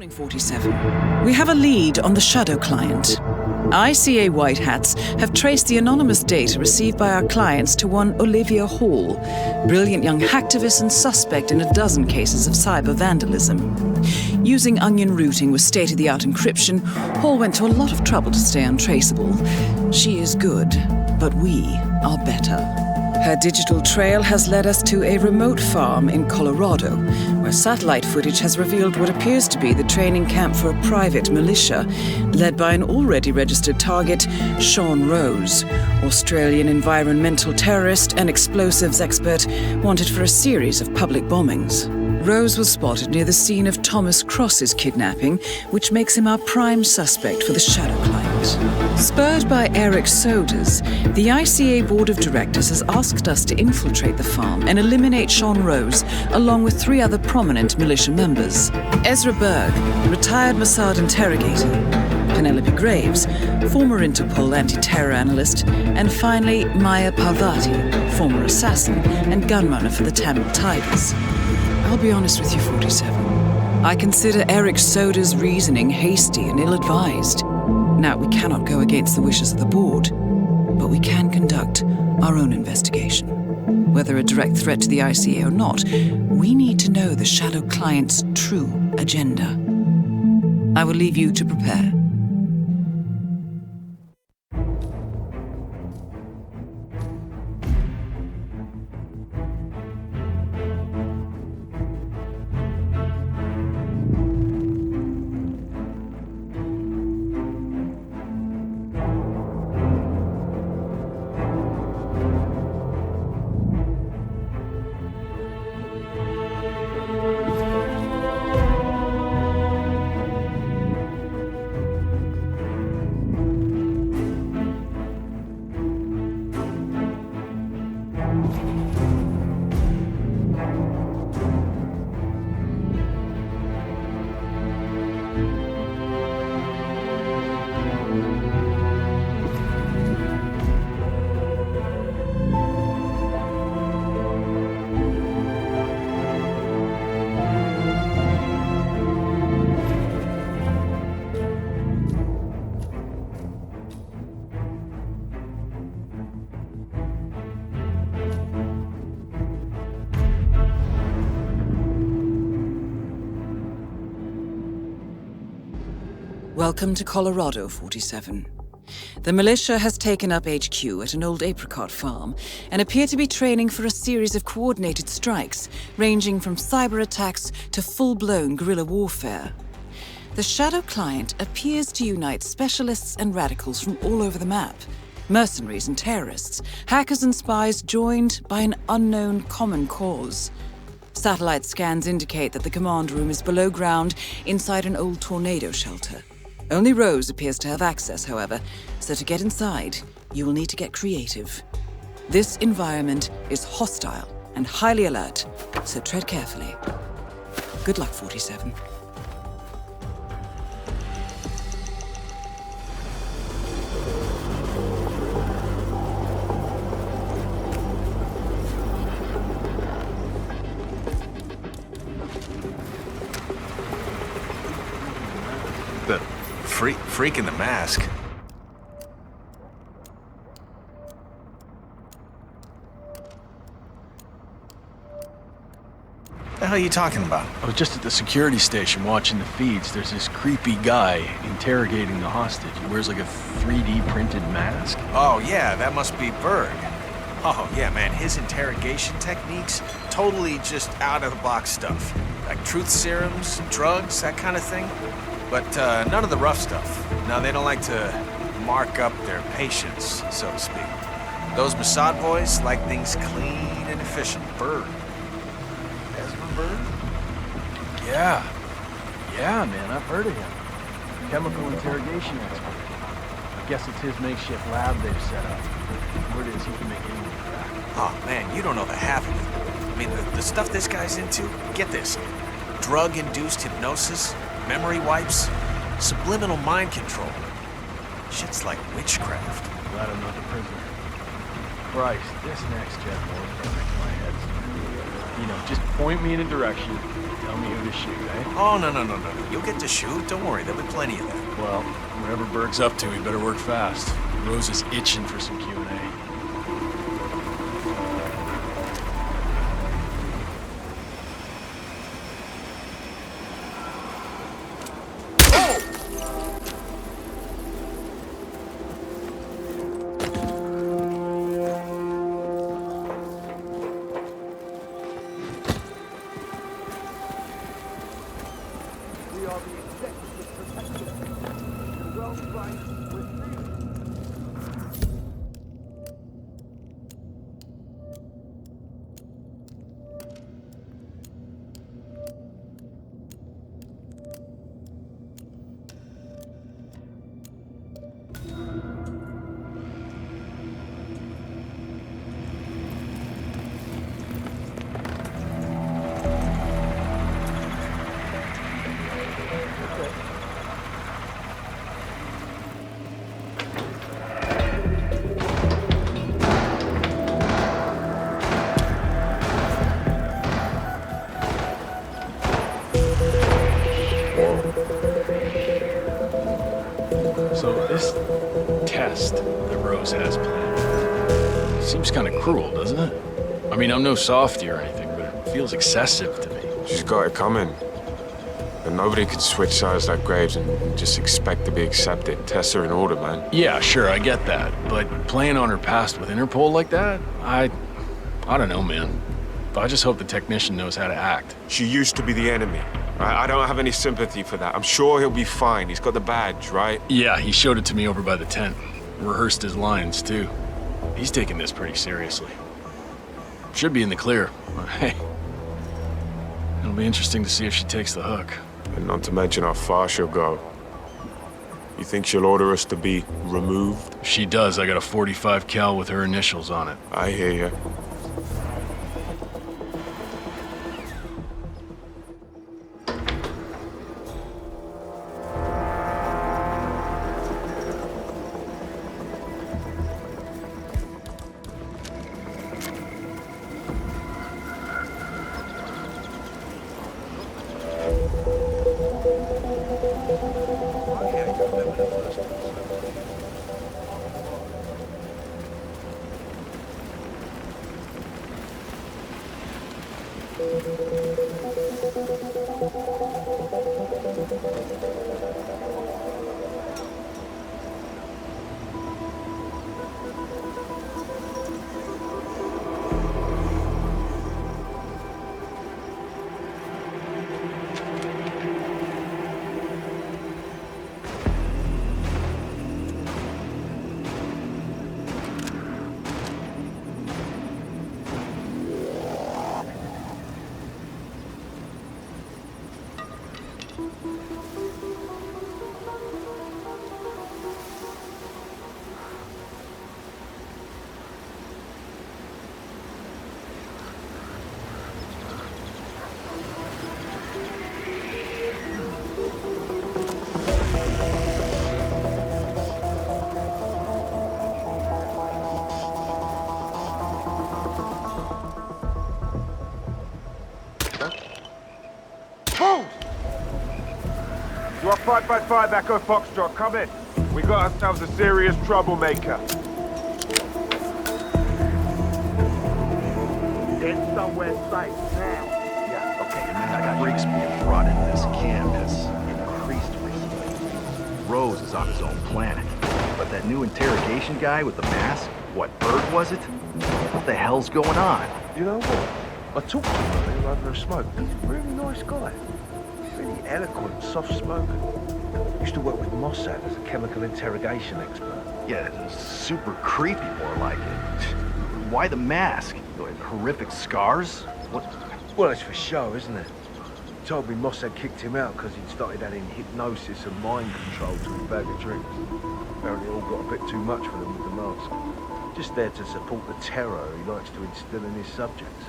Morning 47. We have a lead on the Shadow client. ICA White Hats have traced the anonymous data received by our clients to one Olivia Hall, brilliant young hacktivist and suspect in a dozen cases of cyber vandalism. Using onion routing with state-of-the-art encryption, Hall went to a lot of trouble to stay untraceable. She is good, but we are better. Her digital trail has led us to a remote farm in Colorado, where satellite footage has revealed what appears to be the training camp for a private militia, led by an already registered target, Sean Rose, Australian environmental terrorist and explosives expert wanted for a series of public bombings. Rose was spotted near the scene of Thomas Cross's kidnapping, which makes him our prime suspect for the Shadow client. Spurred by Eric Soders, the ICA Board of Directors has asked us to infiltrate the farm and eliminate Sean Rose, along with 3 other prominent militia members. Ezra Berg, retired Mossad interrogator, Penelope Graves, former Interpol anti-terror analyst, and finally Maya Parvati, former assassin and gunrunner for the Tamil Tigers. I'll be honest with you, 47. I consider Eric Soda's reasoning hasty and ill-advised. Now, we cannot go against the wishes of the board, but we can conduct our own investigation. Whether a direct threat to the ICA or not, we need to know the Shadow client's true agenda. I will leave you to prepare. Welcome to Colorado, 47. The militia has taken up HQ at an old apricot farm and appear to be training for a series of coordinated strikes, ranging from cyber attacks to full-blown guerrilla warfare. The Shadow client appears to unite specialists and radicals from all over the map, mercenaries and terrorists, hackers and spies joined by an unknown common cause. Satellite scans indicate that the command room is below ground inside an old tornado shelter. Only Rose appears to have access, however, so to get inside, you will need to get creative. This environment is hostile and highly alert, so tread carefully. Good luck, 47. Freak in the mask. The hell are you talking about? I was just at the security station watching the feeds. There's this creepy guy interrogating the hostage. He wears like a 3D printed mask. Oh yeah, that must be Berg. Oh yeah, man, his interrogation techniques, totally just out-of-the-box stuff. Like truth serums, drugs, that kind of thing. But none of the rough stuff. No, they don't like to mark up their patients, so to speak. Those Mossad boys like things clean and efficient. Berg. Ezra Berg? Yeah, man, I've heard of him. Chemical interrogation expert. I guess it's his makeshift lab they've set up. Word is he can make anyone crack. Oh man, you don't know the half of it. I mean, the stuff this guy's into, get this. Drug-induced hypnosis, memory wipes, subliminal mind control. Shit's like witchcraft. Glad I'm not the prisoner. Christ, this next gen war can't make my head spin. You know, just point me in a direction, tell me who to shoot, eh? Oh, no. You'll get to shoot. Don't worry, there'll be plenty of that. Well, whatever Berg's up to, he better work fast. Rose is itching for some Q&A. So this test that Rose has planned seems kind of cruel, doesn't it? I mean, I'm no softy or anything, but it feels excessive to me. She's got it coming. And nobody could switch sides like Graves and just expect to be accepted. Tests are in order, man. Yeah, sure, I get that. But playing on her past with Interpol like that? I don't know, man. I just hope the technician knows how to act. She used to be the enemy. I don't have any sympathy for that. I'm sure he'll be fine. He's got the badge, right? Yeah, he showed it to me over by the tent. Rehearsed his lines, too. He's taking this pretty seriously. Should be in the clear. Hey, it'll be interesting to see if she takes the hook. And not to mention how far she'll go. You think she'll order us to be removed? If she does, I got a 45 cal with her initials on it. I hear you. You are 555 Echo Foxtrot, come in. We got ourselves a serious troublemaker. Get somewhere safe now. Yeah, okay, and then I got rigs being brought into this camp has increased recently. Rose is on his own planet. But that new interrogation guy with the mask, what, Berg was it? What the hell's going on? You know what? I talked to him earlier over a smoke. He's a really nice guy. Really eloquent, soft-spoken. Used to work with Mossad as a chemical interrogation expert. Yeah, super creepy, more like it. Why the mask? Like, horrific scars? What? Well, it's for show, isn't it? He told me Mossad kicked him out because he'd started adding hypnosis and mind control to his bag of drinks. Apparently it all got a bit too much for them with the mask. Just there to support the terror he likes to instill in his subjects.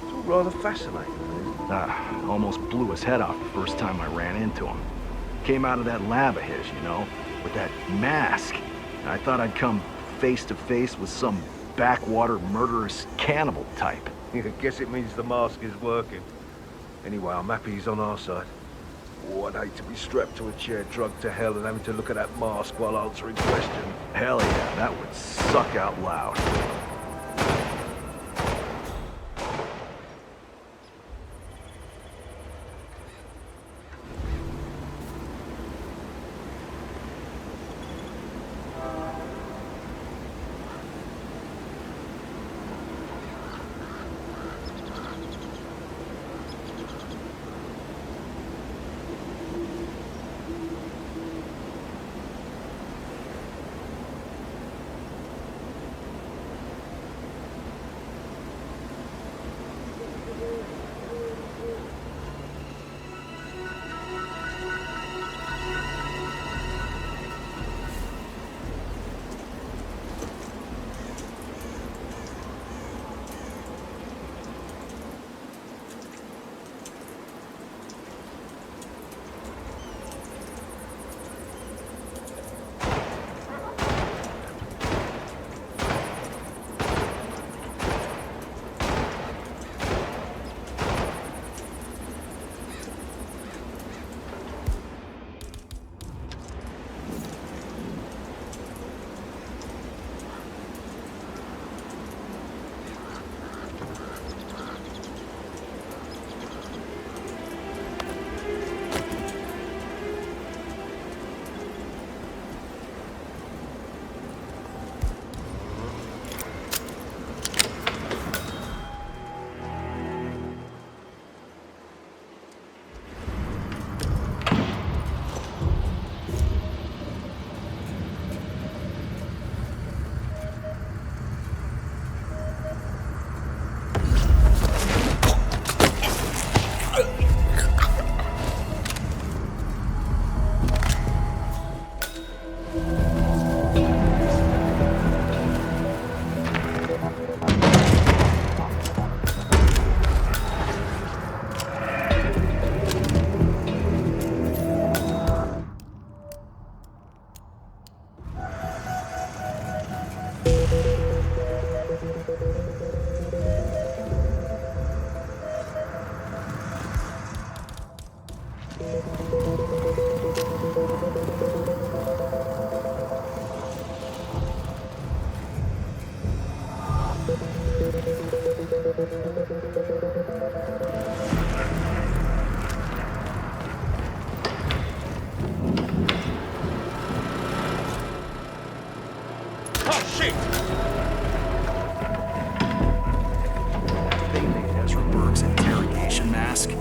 It's all rather fascinating, isn't it? Almost blew his head off the first time I ran into him. Came out of that lab of his, you know, with that mask. And I thought I'd come face to face with some backwater murderous cannibal type. I guess it means the mask is working. Anyway, I'm happy he's on our side. Oh, I'd hate to be strapped to a chair, drugged to hell, and having to look at that mask while answering questions. Hell yeah, that would suck out loud.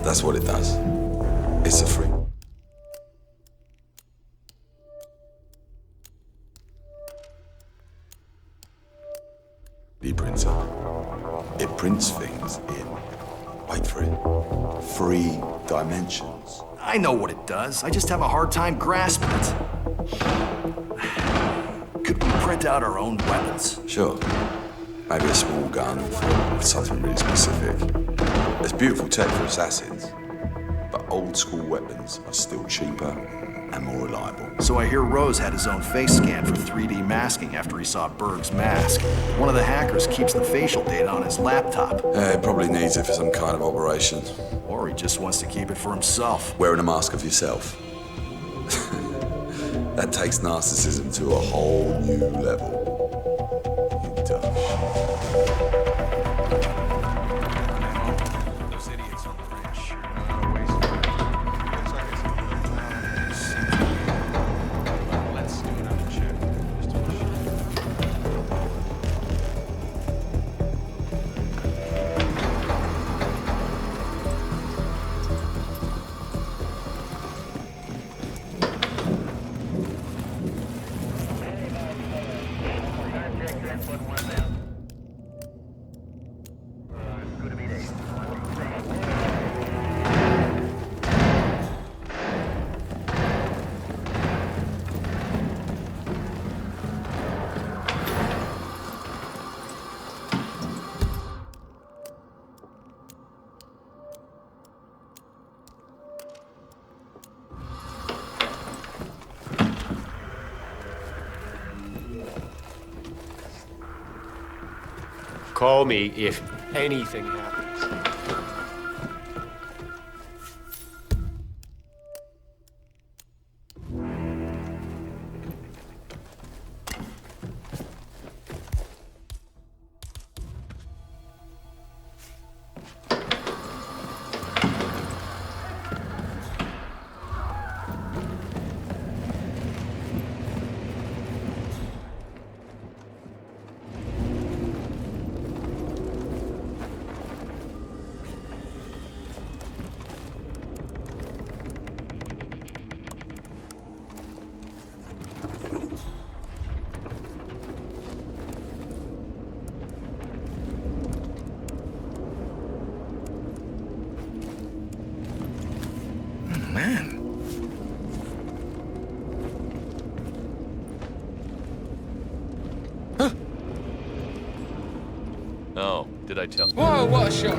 That's what it does. It's a freak. Printer. It prints things in, wait for it, 3 dimensions. I know what it does. I just have a hard time grasping it. Could we print out our own weapons? Sure. Maybe a small gun with something really specific. It's beautiful tech for assassins, but old school weapons are still cheaper and more reliable. So I hear Rose had his own face scan for 3D masking after he saw Berg's mask. One of the hackers keeps the facial data on his laptop. He probably needs it for some kind of operation. Or he just wants to keep it for himself. Wearing a mask of yourself. That takes narcissism to a whole new level. You dumb shit. Those idiots on the ranch sure know how to waste it. Looks like it's a plan. Let's do another check. Just to be sure. Call me if anything happens. Did I tell you? Whoa, what a shock.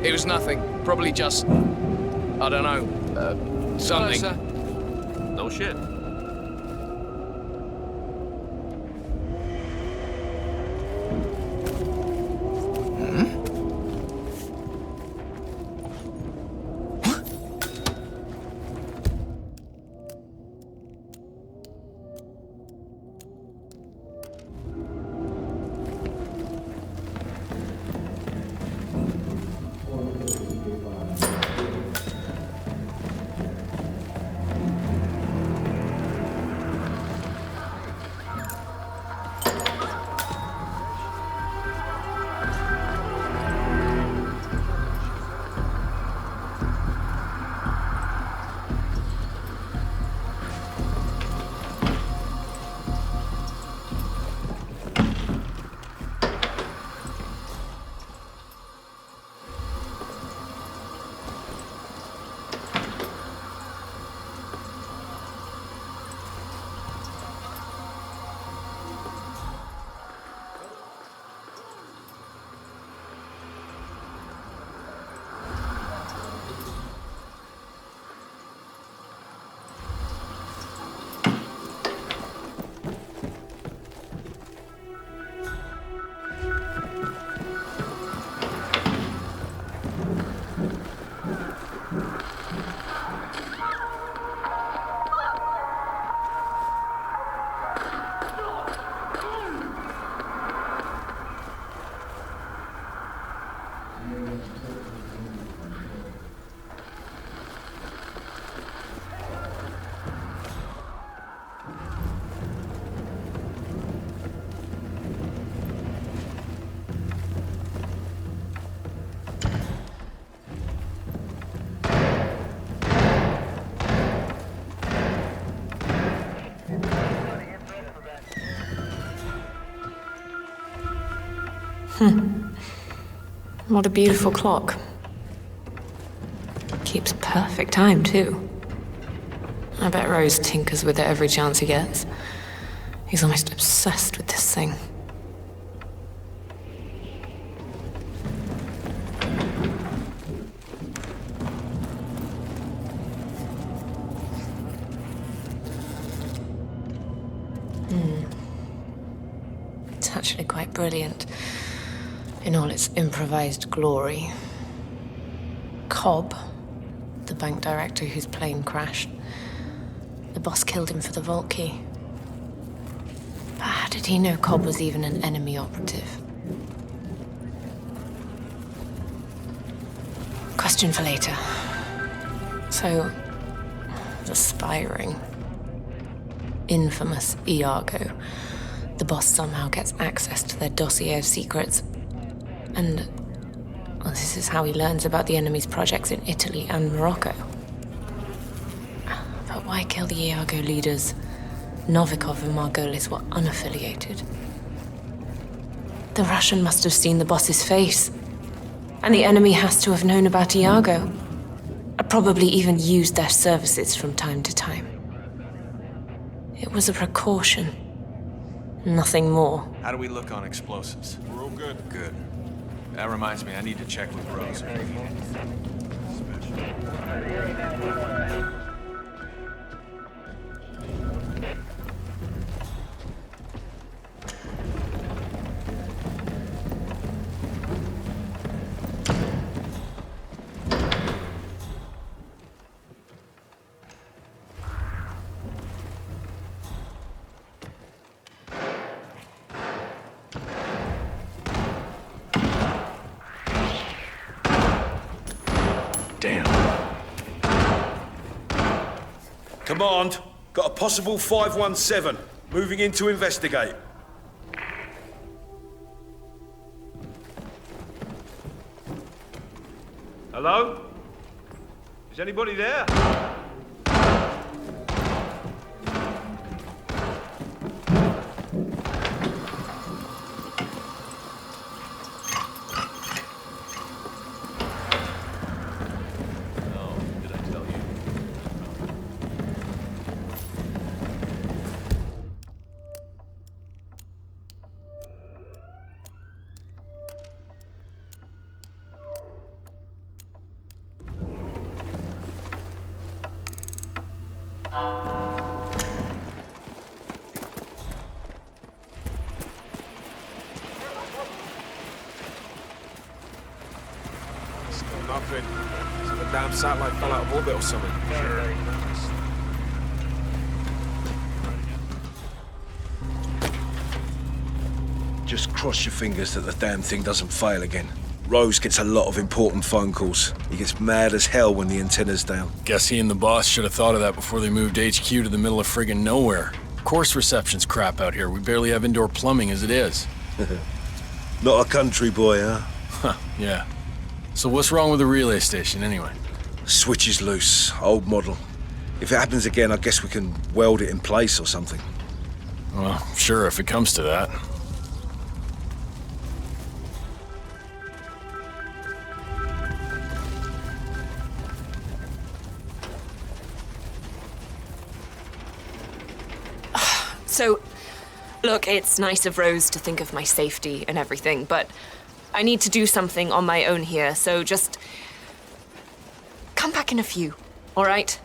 It was nothing. Probably just, I don't know, something. Hello, sir. No shit. What a beautiful clock. Keeps perfect time, too. I bet Rose tinkers with it every chance he gets. He's almost obsessed with this thing. It's actually quite brilliant. In all its improvised glory. Cobb, the bank director whose plane crashed, the boss killed him for the vault key. But how did he know Cobb was even an enemy operative? Question for later. So, the spy ring. Infamous Iago. The boss somehow gets access to their dossier of secrets. And well, this is how he learns about the enemy's projects in Italy and Morocco. But why kill the Iago leaders? Novikov and Margolis were unaffiliated. The Russian must have seen the boss's face. And the enemy has to have known about Iago. Probably even used their services from time to time. It was a precaution. Nothing more. How do we look on explosives? We're all good. Good. That reminds me, I need to check with Rose. Command, got a possible 517. Moving in to investigate. Hello? Is anybody there? Still nothing. So the damn satellite fell out of orbit or something. Sure. Just cross your fingers that the damn thing doesn't fail again. Rose gets a lot of important phone calls. He gets mad as hell when the antenna's down. Guess he and the boss should have thought of that before they moved HQ to the middle of friggin' nowhere. Of course reception's crap out here. We barely have indoor plumbing as it is. Not a country boy, huh? Huh, yeah. So what's wrong with the relay station, anyway? Switch is loose. Old model. If it happens again, I guess we can weld it in place or something. Well, sure, if it comes to that. So, look, it's nice of Rose to think of my safety and everything, but I need to do something on my own here, so just come back in a few, all right?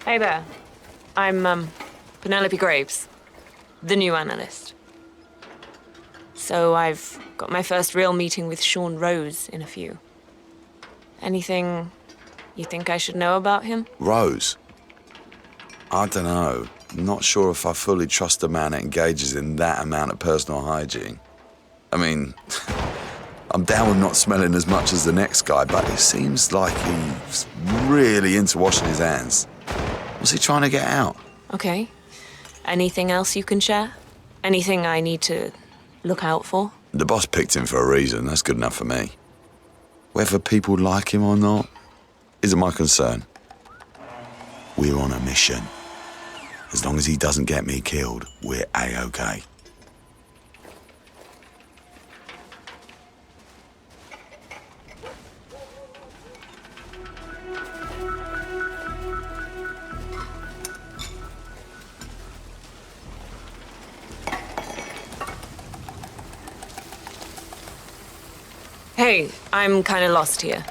Hey there. I'm, Penelope Graves, the new analyst. So I've got my first real meeting with Sean Rose in a few. Anything you think I should know about him? Rose? I don't know. I'm not sure if I fully trust a man that engages in that amount of personal hygiene. I mean, I'm down with not smelling as much as the next guy, but it seems like he's really into washing his hands. What's he trying to get out? Okay. Anything else you can share? Anything I need to look out for? The boss picked him for a reason. That's good enough for me. Whether people like him or not isn't my concern. We're on a mission. As long as he doesn't get me killed, we're A-okay. Hey, I'm kind of lost here.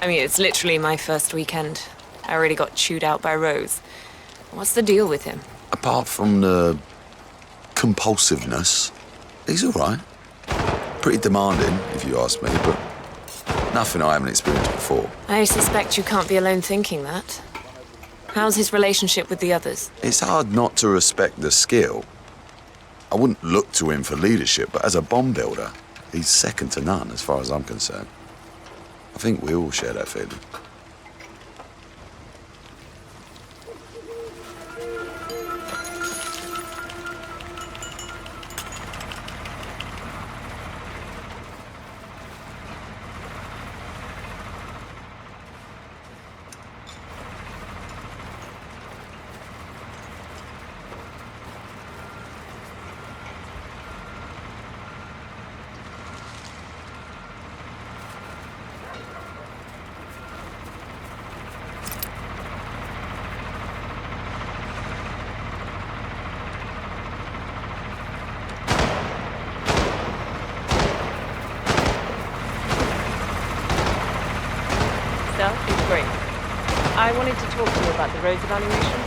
I mean, it's literally my first weekend. I already got chewed out by Rose. What's the deal with him? Apart from the compulsiveness, he's all right. Pretty demanding, if you ask me, but nothing I haven't experienced before. I suspect you can't be alone thinking that. How's his relationship with the others? It's hard not to respect the skill. I wouldn't look to him for leadership, but as a bomb builder, he's second to none as far as I'm concerned. I think we all share that feeling. It's great. I wanted to talk to you about the Rose evaluation.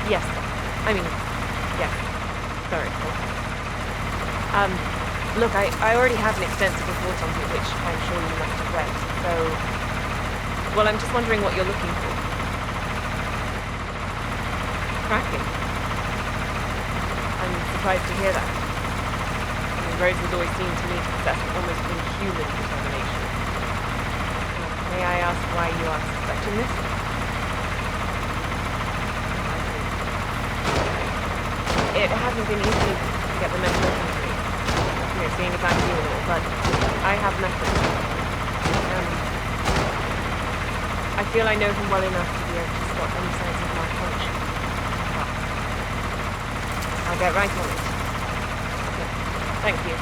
Yes. I mean, yeah. Sorry. Look, I already have an extensive report on you, which I'm sure you must have read. So, well, I'm just wondering what you're looking for. Cracking. I'm surprised to hear that. I mean, Rose has always seemed to me to possess an almost inhuman determination. May I ask why you are suspecting this? It hasn't been easy to get the men talking to me. You know, seeing about you and all, but I have methods. I feel I know him well enough to be able to spot any signs of malfunction. But I'll get right on it. Okay. Thank you.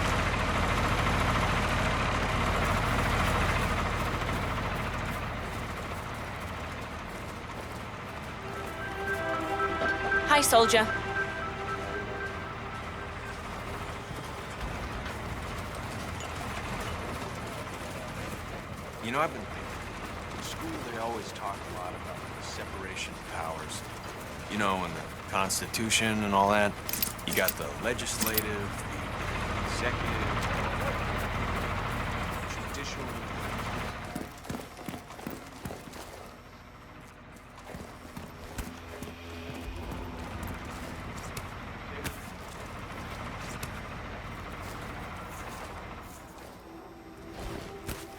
Hi, soldier. You know, I've been thinking. in school, they always talk a lot about the separation of powers. You know, and the Constitution and all that. You got the legislative, the executive, judicial.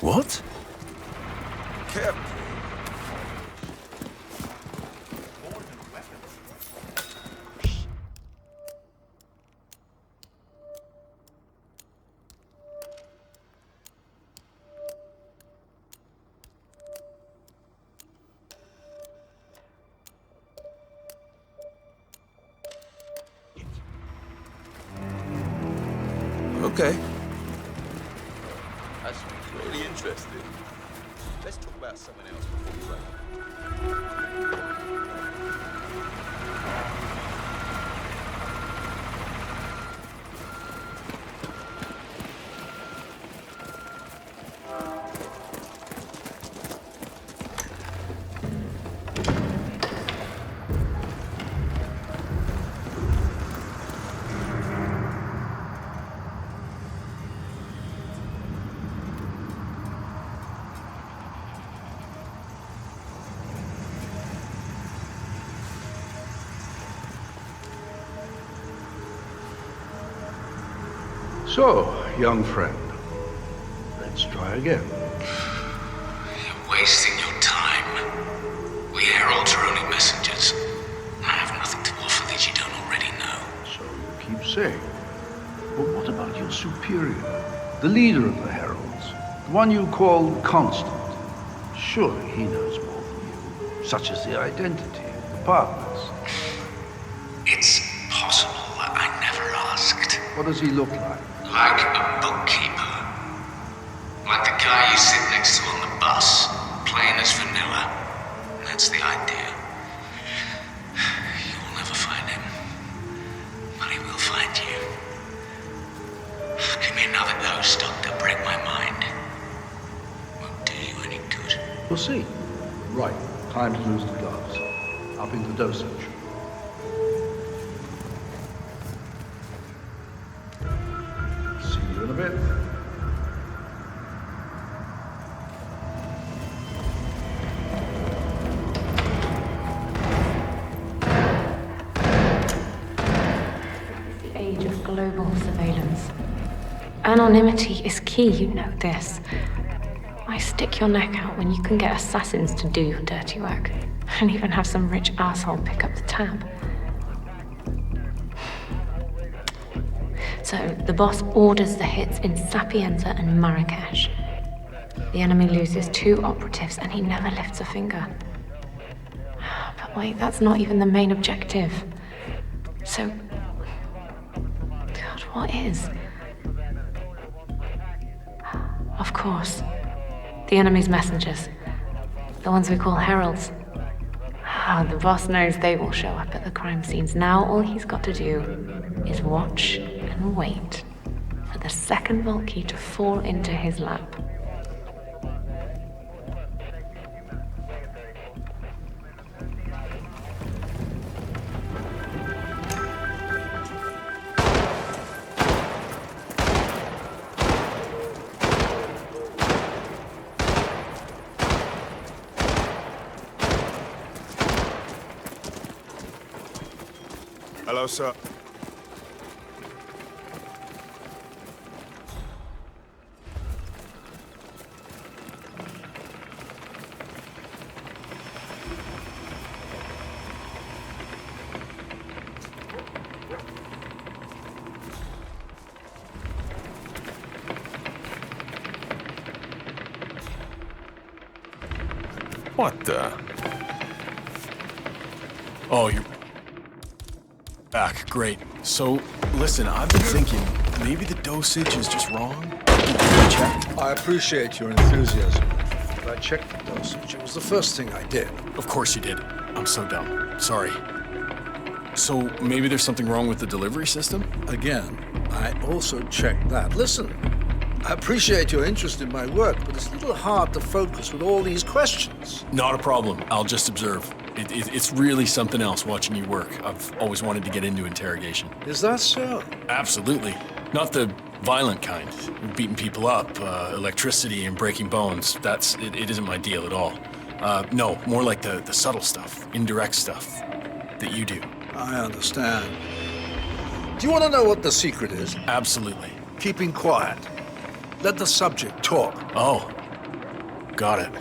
What? Captain. Okay. That's really interesting. Let's talk about something else before we wrap. So, young friend, let's try again. You're wasting your time. We heralds are only messengers. I have nothing to offer that you don't already know. So you keep saying. But what about your superior, the leader of the heralds, the one you call Constant? Surely he knows more than you, such as the identity of the partners. It's possible that I never asked. What does he look like? Like a bookkeeper. Like the guy you sit next to on the bus, plain as vanilla. That's the idea. You'll never find him. But he will find you. Give me another dose, Doctor. Break my mind. Won't do you any good. We'll see. Right, time to lose the gloves. Upping the dosage. See you in a bit. The age of global surveillance. Anonymity is key, you know this. Why stick your neck out when you can get assassins to do your dirty work? And even have some rich asshole pick up the tab. So, the boss orders the hits in Sapienza and Marrakesh. The enemy loses 2 operatives and he never lifts a finger. But wait, that's not even the main objective. So, God, what is? Of course, the enemy's messengers. The ones we call heralds. The boss knows they will show up at the crime scenes. Now all he's got to do is watch and wait for the second vault key to fall into his lap. Hello, sir. What the? Oh, you're back. Great. So, listen, I've been thinking maybe the dosage is just wrong. Check. I appreciate your enthusiasm, but I checked the dosage. It was the first thing I did. Of course you did. I'm so dumb. Sorry. So, maybe there's something wrong with the delivery system? Again, I also checked that. Listen, I appreciate your interest in my work, but it's a little hard to focus with all these questions. Not a problem. I'll just observe. It's really something else watching you work. I've always wanted to get into interrogation. Is that so? Absolutely. Not the violent kind. Beating people up, electricity and breaking bones. It isn't my deal at all. No, more like the subtle stuff, indirect stuff that you do. I understand. Do you want to know what the secret is? Absolutely. Keeping quiet. Let the subject talk. Oh. Got it.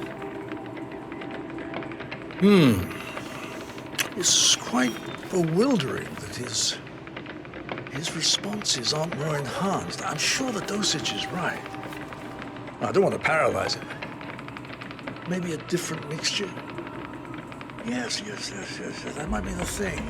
It's quite bewildering that his responses aren't more enhanced. I'm sure the dosage is right. I don't want to paralyze it. Maybe a different mixture? Yes. That might be the thing.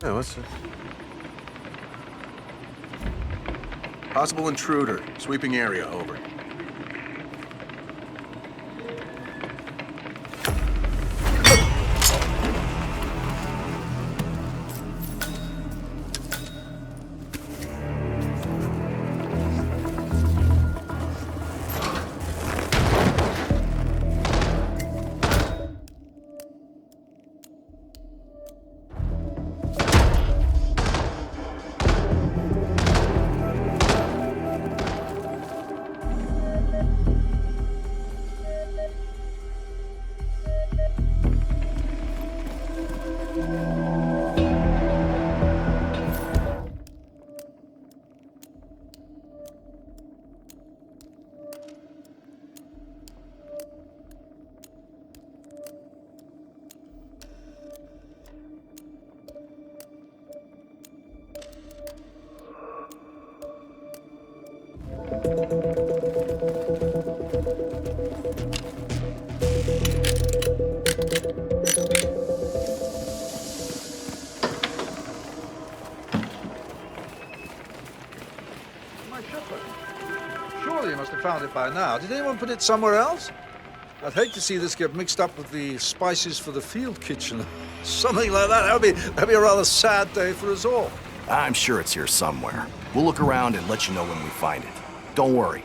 Yeah, what's this? Possible intruder. Sweeping area, over. Surely you must have found it by now. Did anyone put it somewhere else? I'd hate to see this get mixed up with the spices for the field kitchen. Something like that. That'd be a rather sad day for us all. I'm sure it's here somewhere. We'll look around and let you know when we find it. Don't worry.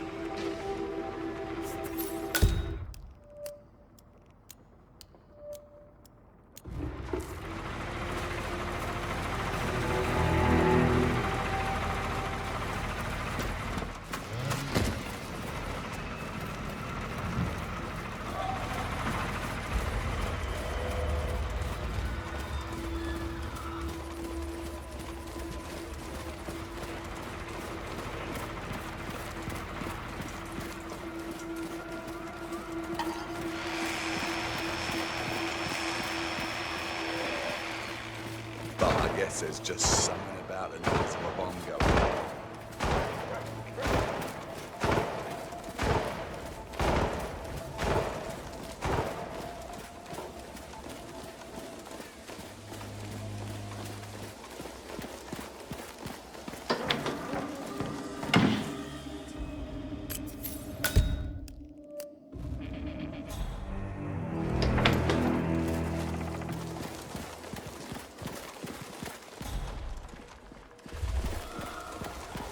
But I guess there's just something about the noise of a bomb going.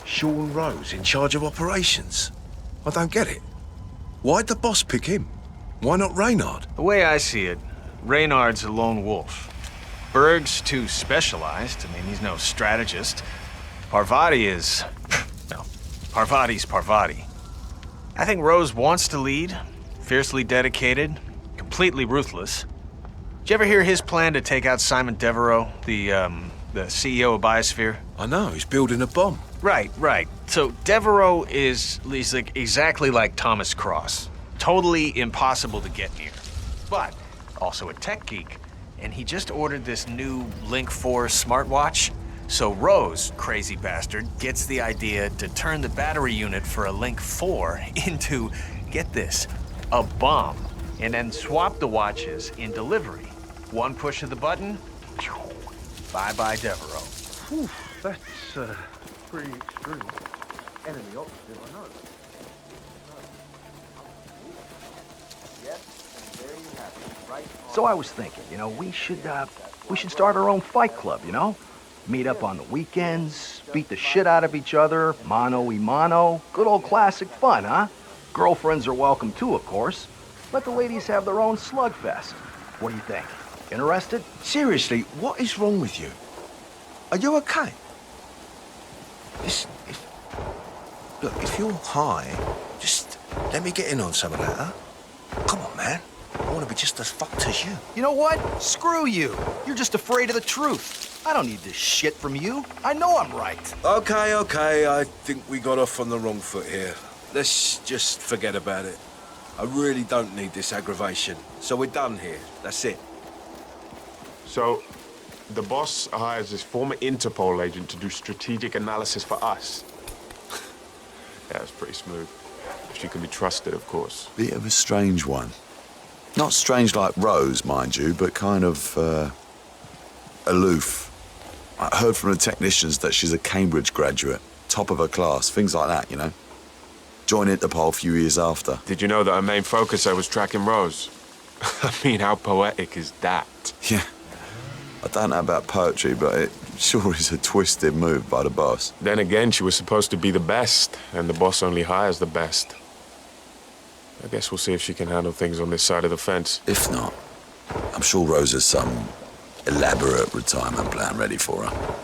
Sean Rose in charge of operations? I don't get it. Why'd the boss pick him? Why not Reynard? The way I see it, Reynard's a lone wolf. Berg's too specialized. I mean, he's no strategist. Parvati is... no, Parvati's Parvati. I think Rose wants to lead, fiercely dedicated, completely ruthless. Did you ever hear his plan to take out Simon Devereaux, the CEO of Biosphere? I know, he's building a bomb. Right. So Devereaux he's like exactly like Thomas Cross. Totally impossible to get near. But also a tech geek. And he just ordered this new Link 4 smartwatch. So Rose, crazy bastard, gets the idea to turn the battery unit for a Link 4 into, get this, a bomb. And then swap the watches in delivery. One push of the button, bye-bye Devereaux. Whew, that's pretty extreme. Enemy operative, I know. So I was thinking, you know, we should start our own fight club, you know? Meet up on the weekends, beat the shit out of each other, mano-y-mano. Good old classic fun, huh? Girlfriends are welcome too, of course. Let the ladies have their own slugfest. What do you think? Interested? Seriously, what is wrong with you? Are you okay? Look, if you're high, just let me get in on some of that, huh? Come on, man. I want to be just as fucked as you. You know what? Screw you. You're just afraid of the truth. I don't need this shit from you. I know I'm right. Okay. I think we got off on the wrong foot here. Let's just forget about it. I really don't need this aggravation. So we're done here. That's it. So, the boss hires this former Interpol agent to do strategic analysis for us. Yeah, it's pretty smooth. If she can be trusted, of course. Bit of a strange one. Not strange like Rose, mind you, but kind of, aloof. I heard from the technicians that she's a Cambridge graduate, top of her class, things like that, you know? Joined Interpol a few years after. Did you know that her main focus was tracking Rose? I mean, how poetic is that? Yeah. I don't know about poetry, but it sure is a twisted move by the boss. Then again, she was supposed to be the best, and the boss only hires the best. I guess we'll see if she can handle things on this side of the fence. If not, I'm sure Rose has some elaborate retirement plan ready for her.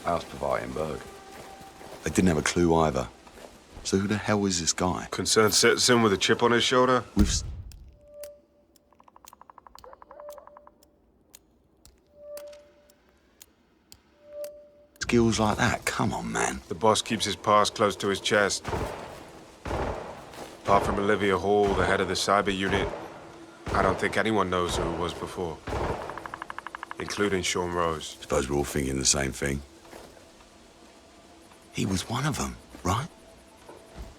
How's Parvati and Berg? They didn't have a clue either. So who the hell is this guy? Concerned citizen with a chip on his shoulder? With skills like that? Come on, man. The boss keeps his past close to his chest. Apart from Olivia Hall, the head of the cyber unit, I don't think anyone knows who it was before. Including Sean Rose. Suppose we're all thinking the same thing. He was one of them, right?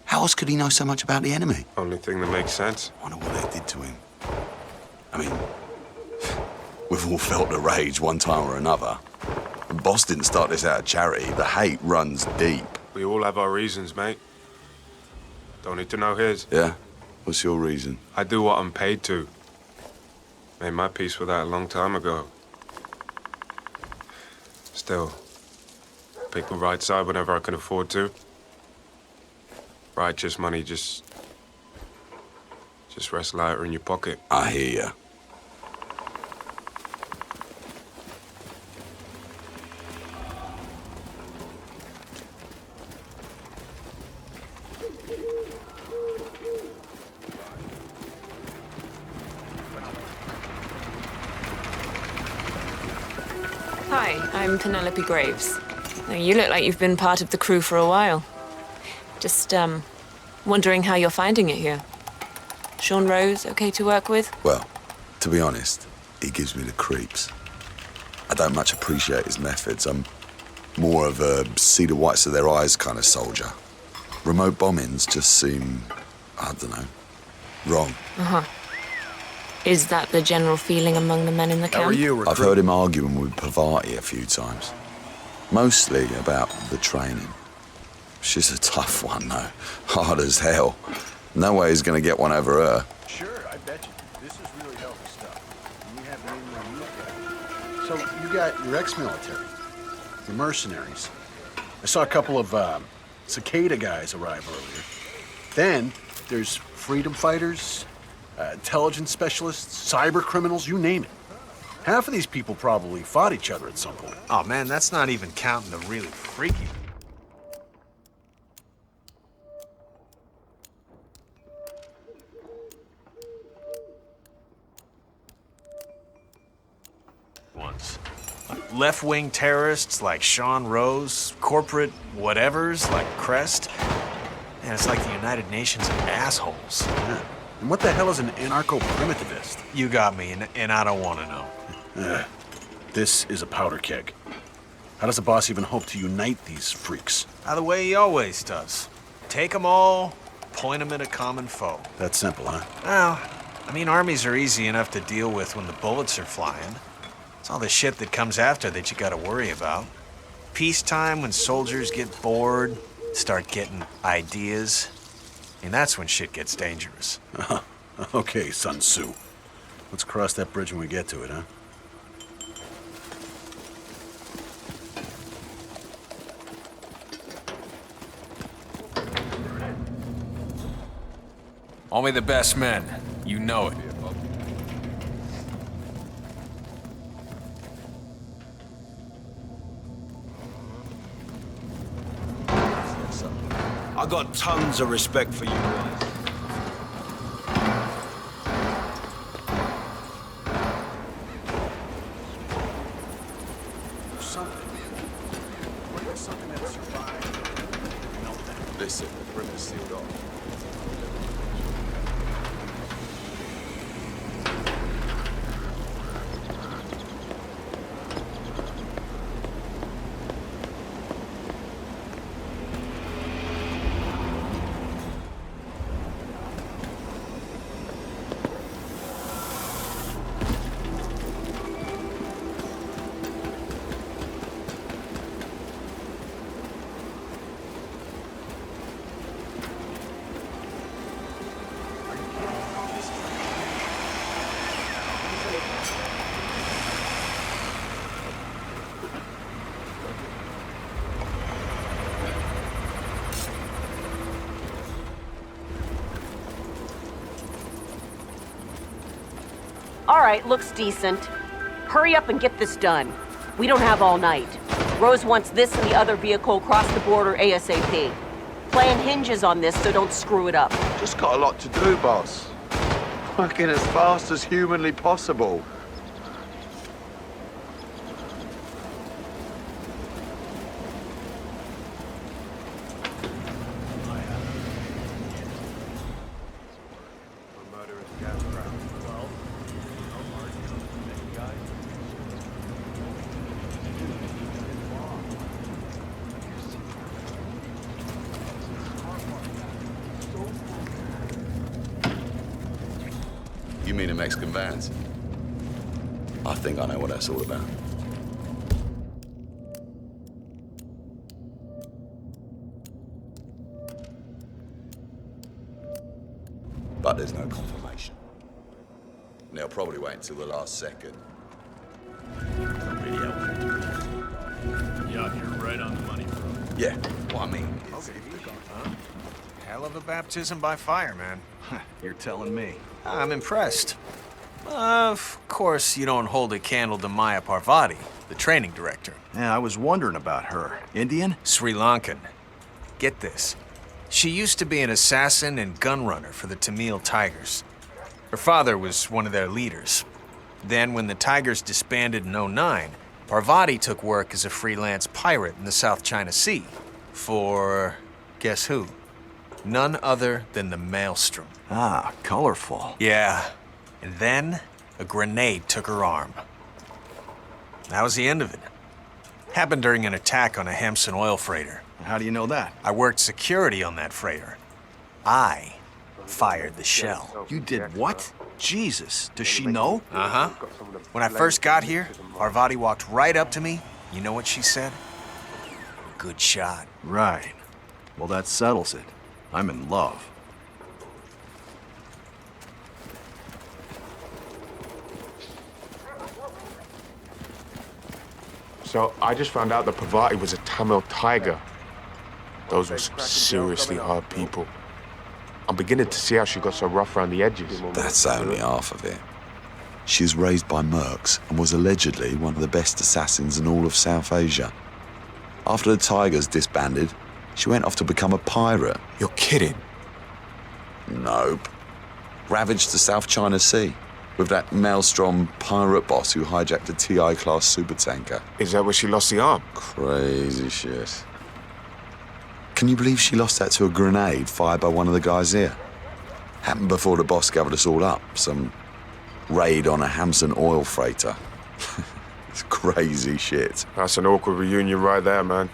How else could he know so much about the enemy? Only thing that makes sense. I wonder what they did to him. I mean, we've all felt the rage one time or another. The boss didn't start this out of charity. The hate runs deep. We all have our reasons, mate. Don't need to know his. Yeah? What's your reason? I do what I'm paid to. Made my peace with that a long time ago. Still, pick the right side whenever I can afford to. Righteous money just rests lighter in your pocket. I hear ya. Hi, I'm Penelope Graves. Now, you look like you've been part of the crew for a while. Just, wondering how you're finding it here. Sean Rose okay to work with? Well, to be honest, he gives me the creeps. I don't much appreciate his methods. I'm more of a see the whites of their eyes kind of soldier. Remote bombings just seem, I don't know, wrong. Uh-huh. Is that the general feeling among the men in the camp? How are you, recruit? I've heard him arguing with Parvati a few times. Mostly about the training. She's a tough one, though. Hard as hell. No way he's gonna get one over her. Sure, I bet you. This is really healthy stuff. And we have mainly you guys. So you got your ex-military, your mercenaries. I saw a couple of cicada guys arrive earlier. Then there's freedom fighters, intelligence specialists, cyber criminals, you name it. Half of these people probably fought each other at some point. Oh man, that's not even counting the really freaky. Ones. Left-wing terrorists like Sean Rose, corporate whatevers like Crest. And it's like the United Nations of assholes. Yeah. And what the hell is an anarcho-primitivist? You got me, and I don't want to know. This is a powder keg. How does the boss even hope to unite these freaks? The way he always does. Take them all, point them at a common foe. That's simple, huh? Well, I mean, armies are easy enough to deal with when the bullets are flying. It's all the shit that comes after that you gotta worry about. Peacetime, when soldiers get bored, start getting ideas. And that's when shit gets dangerous. Okay, Sun Tzu. Let's cross that bridge when we get to it, huh? Only the best men. You know it. I got tons of respect for you guys. Something that survived. Listen, the perimeter's sealed off. All right, looks decent. Hurry up and get this done. We don't have all night. Rose wants this and the other vehicle across the border ASAP. Plan hinges on this, so don't screw it up. Just got a lot to do, boss. Working as fast as humanly possible. You mean a Mexican vans? I think I know what that's all about. But there's no confirmation. And they'll probably wait until the last second. Yeah, you're right on the money, bro. Yeah, what I mean. Okay, huh? Hell of a baptism by fire, man. You're telling me. I'm impressed. Of course, you don't hold a candle to Maya Parvati, the training director. Yeah, I was wondering about her. Indian? Sri Lankan. Get this. She used to be an assassin and gun runner for the Tamil Tigers. Her father was one of their leaders. Then, when the Tigers disbanded in '09, Parvati took work as a freelance pirate in the South China Sea. For... guess who? None other than the Maelstrom. Ah, colorful. Yeah. And then, a grenade took her arm. That was the end of it. Happened during an attack on a Hampson oil freighter. How do you know that? I worked security on that freighter. I fired the shell. You did what? Jesus, does she know? Uh-huh. When I first got here, Parvati walked right up to me. You know what she said? Good shot. Right. Well, that settles it. I'm in love. So, I just found out that Parvati was a Tamil tiger. Those were some seriously hard people. I'm beginning to see how she got so rough around the edges. That's only half of it. She was raised by mercs and was allegedly one of the best assassins in all of South Asia. After the Tigers disbanded, she went off to become a pirate. You're kidding? Nope. Ravaged the South China Sea with that maelstrom pirate boss who hijacked a TI-class supertanker. Is that where she lost the arm? Crazy shit. Can you believe she lost that to a grenade fired by one of the guys here? Happened before the boss gathered us all up. Some raid on a Hampson oil freighter. It's crazy shit. That's an awkward reunion right there, man.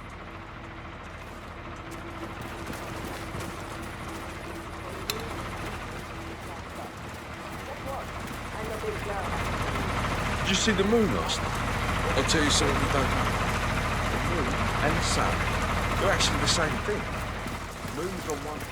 Did you see the moon last night? I'll tell you something you don't know. The moon and the sun, they're actually the same thing. The moon's on one place.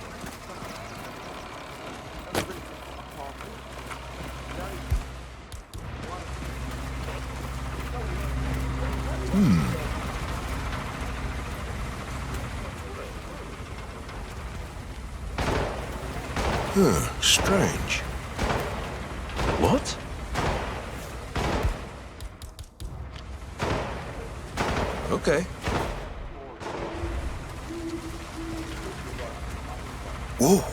Strange. What? Okay. Whoa.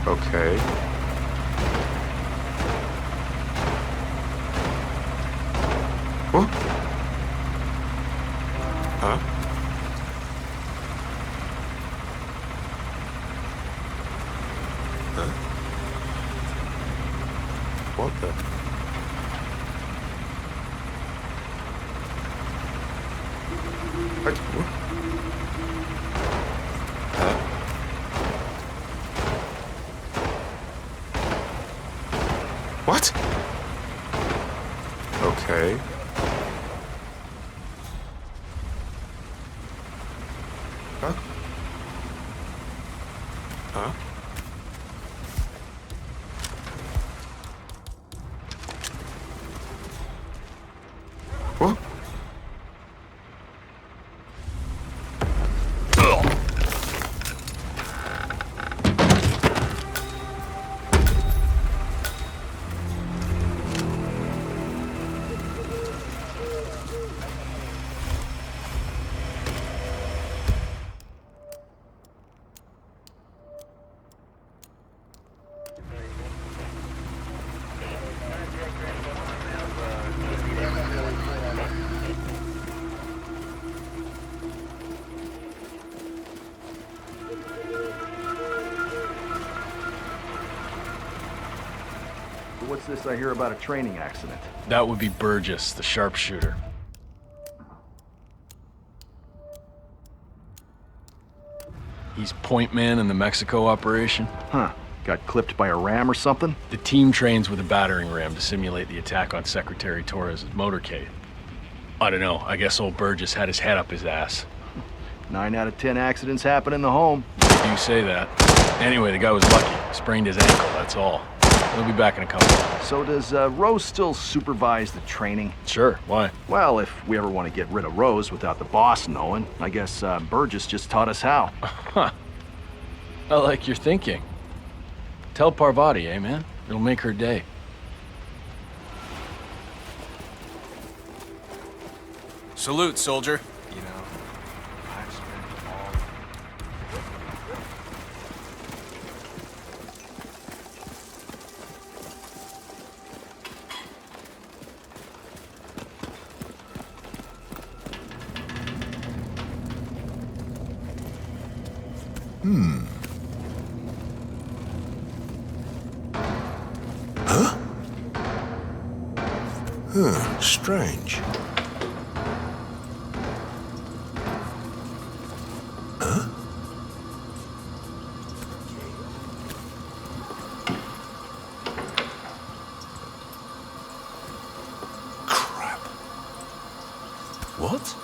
Okay. What? Huh? Huh? What the? What? Huh? What? Okay. Huh? Huh? What? What's this I hear about a training accident? That would be Burgess, the sharpshooter. He's point man in the Mexico operation. Huh. Got clipped by a ram or something? The team trains with a battering ram to simulate the attack on Secretary Torres' motorcade. I don't know, I guess old Burgess had his head up his ass. 9 out of 10 accidents happen in the home. You say that. Anyway, the guy was lucky. Sprained his ankle, that's all. He'll be back in a couple. So does Rose still supervise the training? Sure, why? Well, if we ever want to get rid of Rose without the boss knowing, I guess Burgess just taught us how. Huh. I like your thinking. Tell Parvati, eh, man? It'll make her day. Salute, soldier. You know, I've spent all... Huh? Huh, strange. Huh? Crap. What?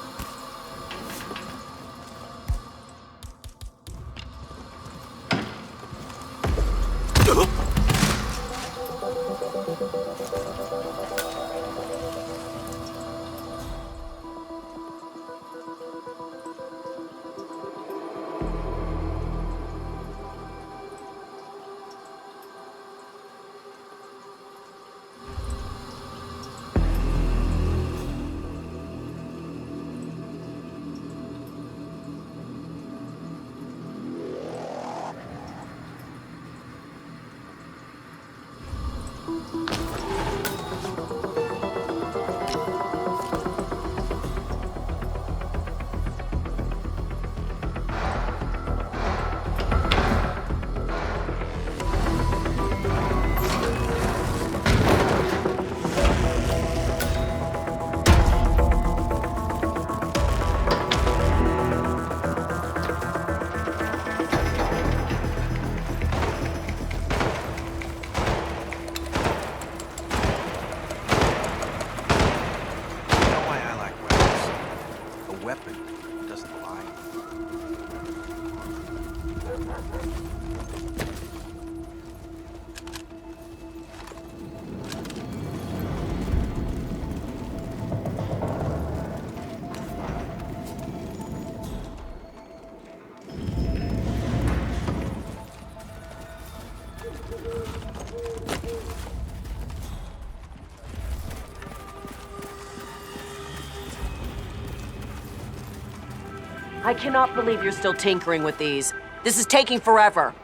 I cannot believe you're still tinkering with these. This is taking forever.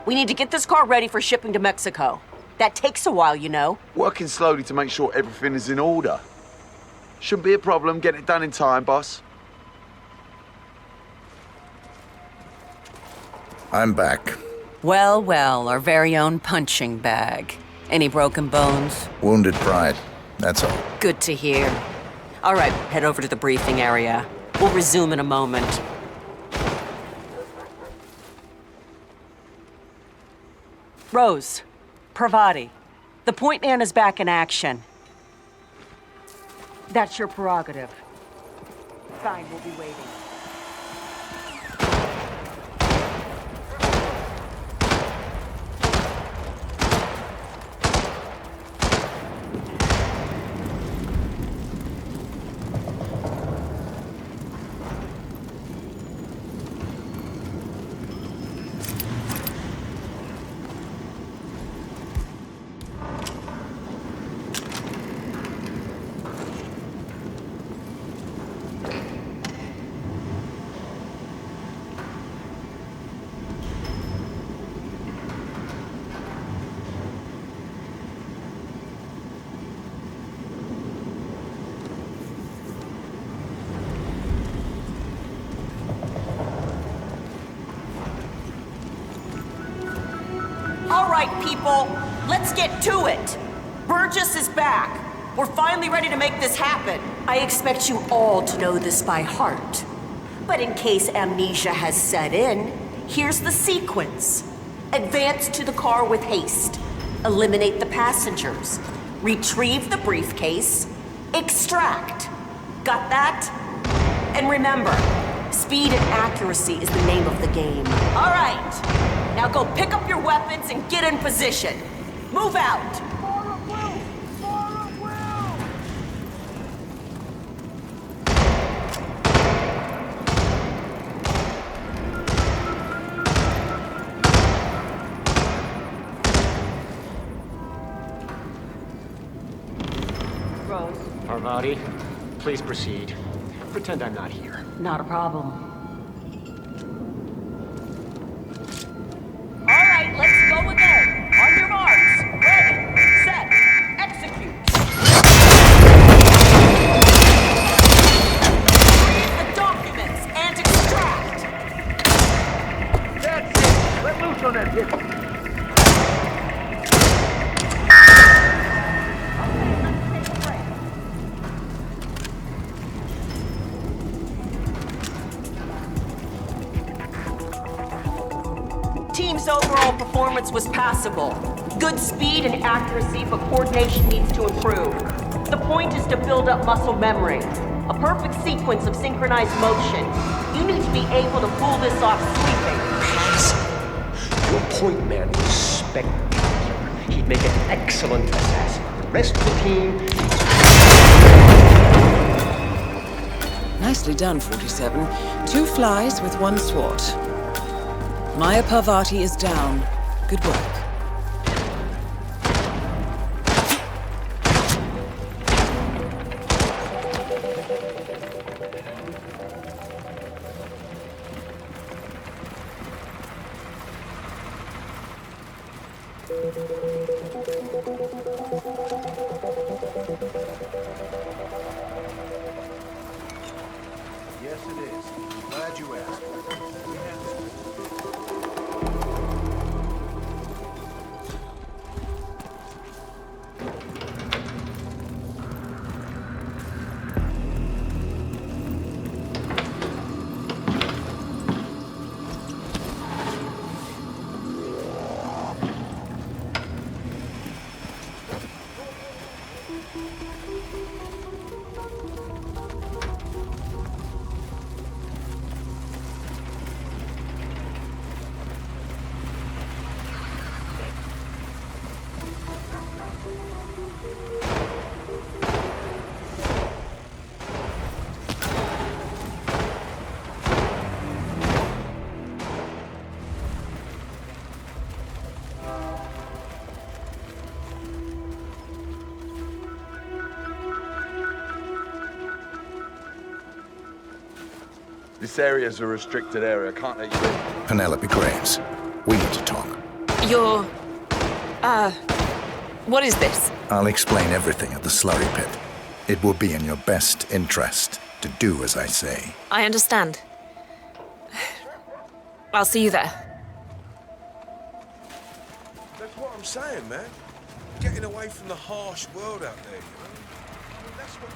We need to get this car ready for shipping to Mexico. That takes a while, you know. Working slowly to make sure everything is in order. Shouldn't be a problem getting it done in time, boss. I'm back. Well, well, our very own punching bag. Any broken bones? Wounded pride, that's all. Good to hear. All right, head over to the briefing area. We'll resume in a moment. Rose, Parvati, the point man is back in action. That's your prerogative. Fine, we'll be waiting. All right, people, let's get to it. Burgess is back. We're finally ready to make this happen. I expect you all to know this by heart. But in case amnesia has set in, here's the sequence. Advance to the car with haste. Eliminate the passengers. Retrieve the briefcase. Extract. Got that? And remember, speed and accuracy is the name of the game. All right. Now go pick up your weapons and get in position. Move out. Parvati, please proceed. Pretend I'm not here. Not a problem. All right, let's go again. On your marks. Ready, set, execute. Read the documents and extract. That's it. Let loose on that hip. Team's overall performance was passable. Good speed and accuracy, but coordination needs to improve. The point is to build up muscle memory. A perfect sequence of synchronized motion. You need to be able to pull this off sleeping. Your point man was spectacular. He'd make an excellent assassin. The rest of the team... Nicely done, 47. 2 flies with 1 swat. Maya Parvati is down. Good work. Yes, it is. Glad you asked. This area's a restricted area. I can't let you in. Penelope Graves, we need to talk. You're... what is this? I'll explain everything at the slurry pit. It will be in your best interest to do as I say. I understand. I'll see you there. That's what I'm saying, man. Getting away from the harsh world out there, you know? I mean, that's what...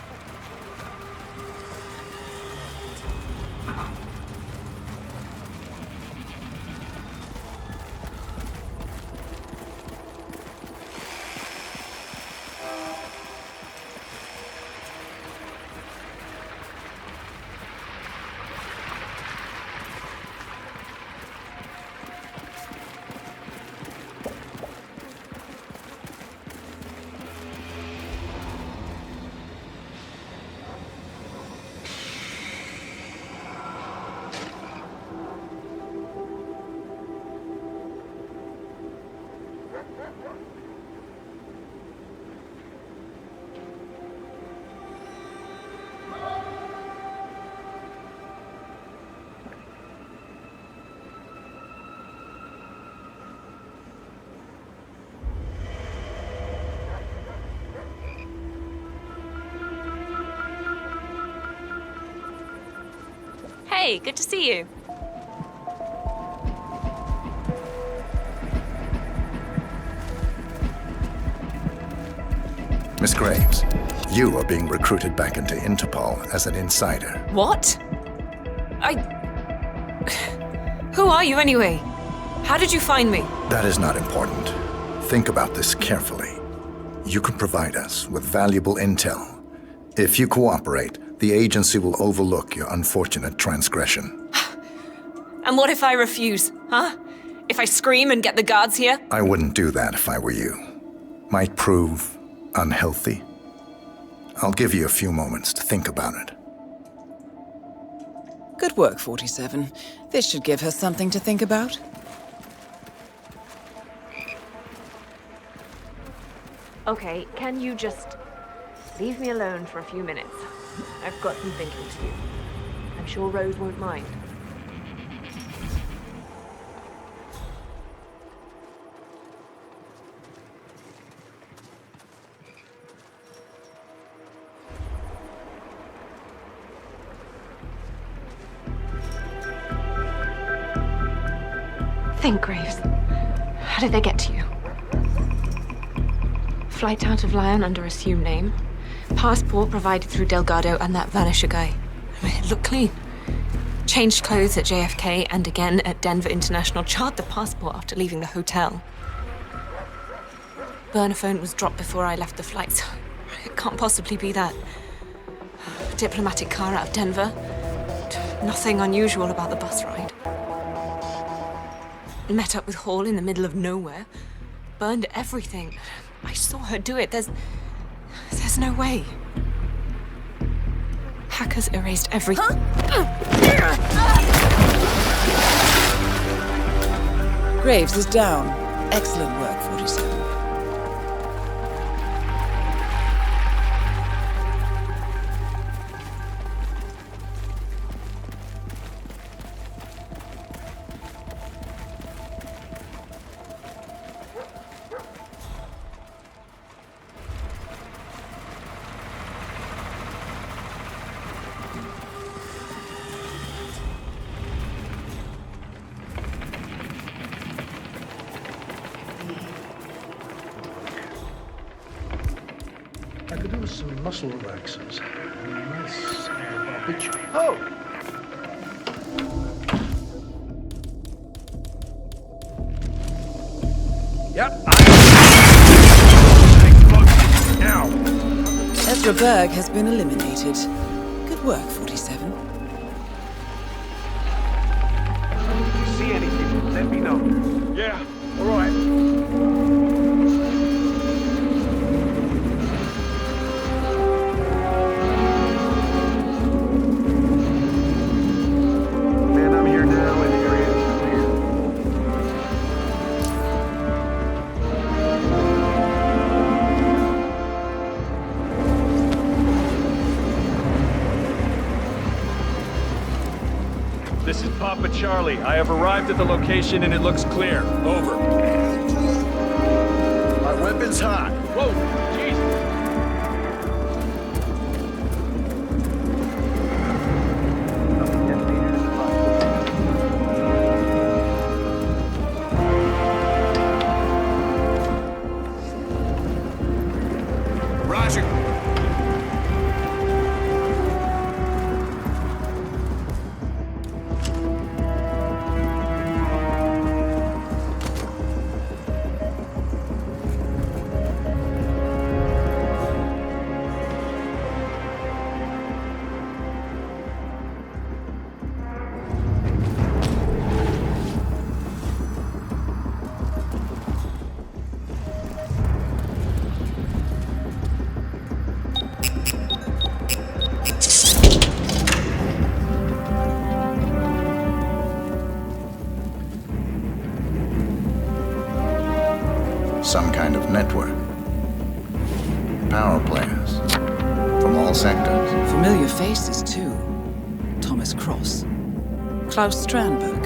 Hey, good to see you. Miss Graves, you are being recruited back into Interpol as an insider. What? Who are you anyway? How did you find me? That is not important. Think about this carefully. You can provide us with valuable intel. If you cooperate, the agency will overlook your unfortunate transgression. And what if I refuse, huh? If I scream and get the guards here? I wouldn't do that if I were you. Might prove unhealthy. I'll give you a few moments to think about it. Good work, 47. This should give her something to think about. Okay, can you just leave me alone for a few minutes? I've got some thinking to do. I'm sure Rose won't mind. Think, Graves. How did they get to you? Flight out of Lyon under assumed name. Passport provided through Delgado and that Vanisher guy. I mean, it looked clean. Changed clothes at JFK and again at Denver International. Charred the passport after leaving the hotel. Burner phone was dropped before I left the flight, so it can't possibly be that. Diplomatic car out of Denver. Nothing unusual about the bus ride. Met up with Hall in the middle of nowhere. Burned everything. I saw her do it. There's no way. Hackers erased everything. Graves is down. Excellent work, 47. I could do with some muscle relaxers. A nice barbiturate. Oh! Yep, now. Ezra Berg has been eliminated. Good work, 47. If you see anything, let me know. Yeah, all right. This is Papa Charlie. I have arrived at the location and it looks clear. Over. My weapon's hot. Whoa, Jesus. Roger. Some kind of network. Power players. From all sectors. Familiar faces, too. Thomas Cross. Klaus Strandberg.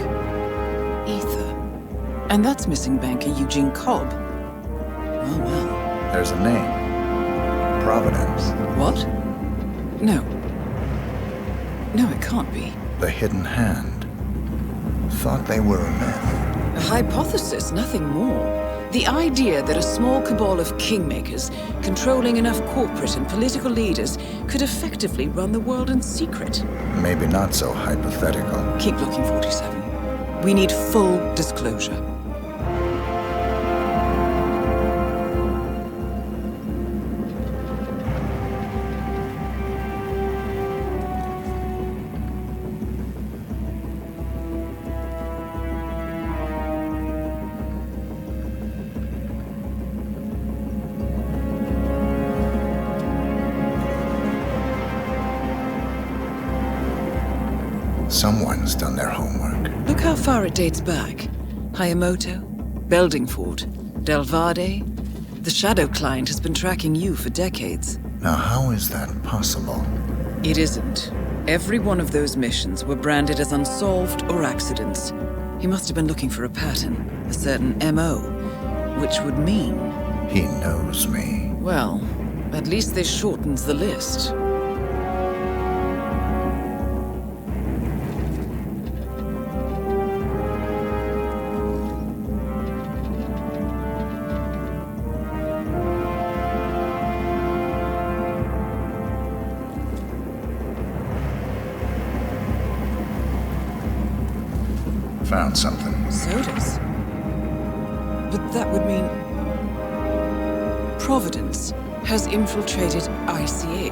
Ether. And that's missing banker Eugene Cobb. Oh, well. There's a name. Providence. What? No. No, it can't be. The Hidden Hand. Thought they were a myth. A hypothesis, nothing more. The idea that a small cabal of kingmakers, controlling enough corporate and political leaders, could effectively run the world in secret. Maybe not so hypothetical. Keep looking, 47. We need full disclosure. citizens done their homework. Look how far it dates back. Hayamoto, Beldingford, Delvade. The Shadow Client has been tracking you for decades. Now, how is that possible? It isn't. Every one of those missions were branded as unsolved or accidents. He must have been looking for a pattern, a certain MO, which would mean... He knows me. Well, at least this shortens the list. Found something. Sodas? But that would mean... Providence has infiltrated ICA,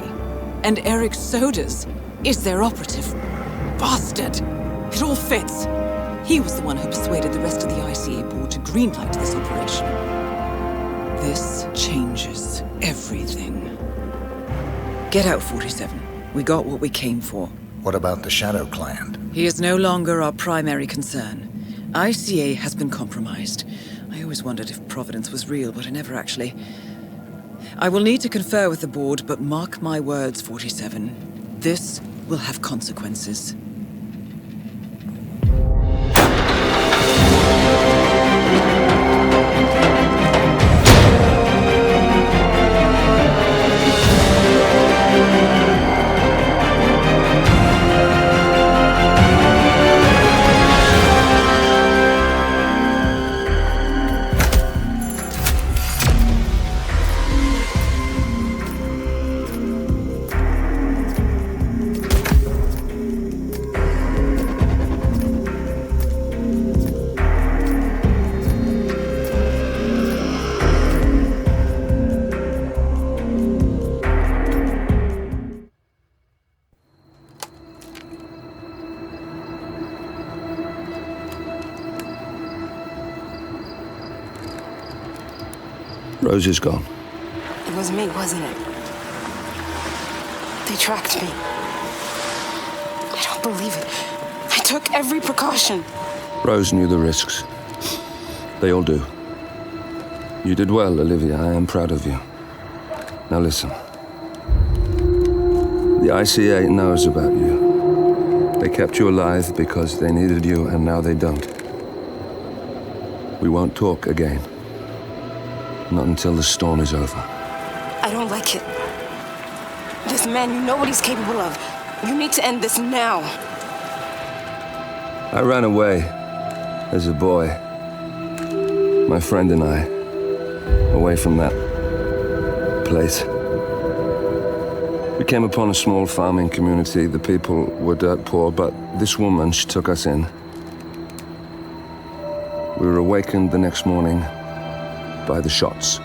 and Eric Sodas is their operative. Bastard! It all fits. He was the one who persuaded the rest of the ICA board to greenlight this operation. This changes everything. Get out, 47. We got what we came for. What about the Shadow Client? He is no longer our primary concern. ICA has been compromised. I always wondered if Providence was real, but I never actually... I will need to confer with the board, but mark my words, 47. This will have consequences. Rose is gone. It was me, wasn't it? They tracked me. I don't believe it. I took every precaution. Rose knew the risks. They all do. You did well, Olivia. I am proud of you. Now listen. The ICA knows about you. They kept you alive because they needed you, and now they don't. We won't talk again. Not until the storm is over. I don't like it. This man, you know what he's capable of. You need to end this now. I ran away as a boy. My friend and I. Away from that place. We came upon a small farming community. The people were dirt poor, but this woman, she took us in. We were awakened the next morning by the shots.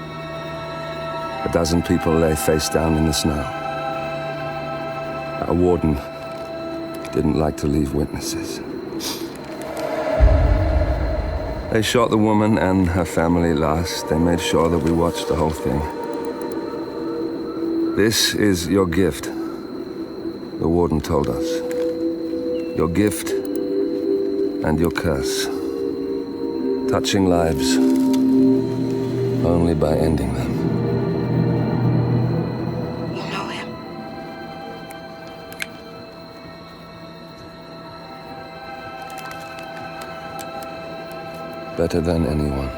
12 people lay face down in the snow. Our warden didn't like to leave witnesses. They shot the woman and her family last. They made sure that we watched the whole thing. This is your gift, the warden told us. Your gift and your curse. Touching lives only by ending them. You know him. Better than anyone.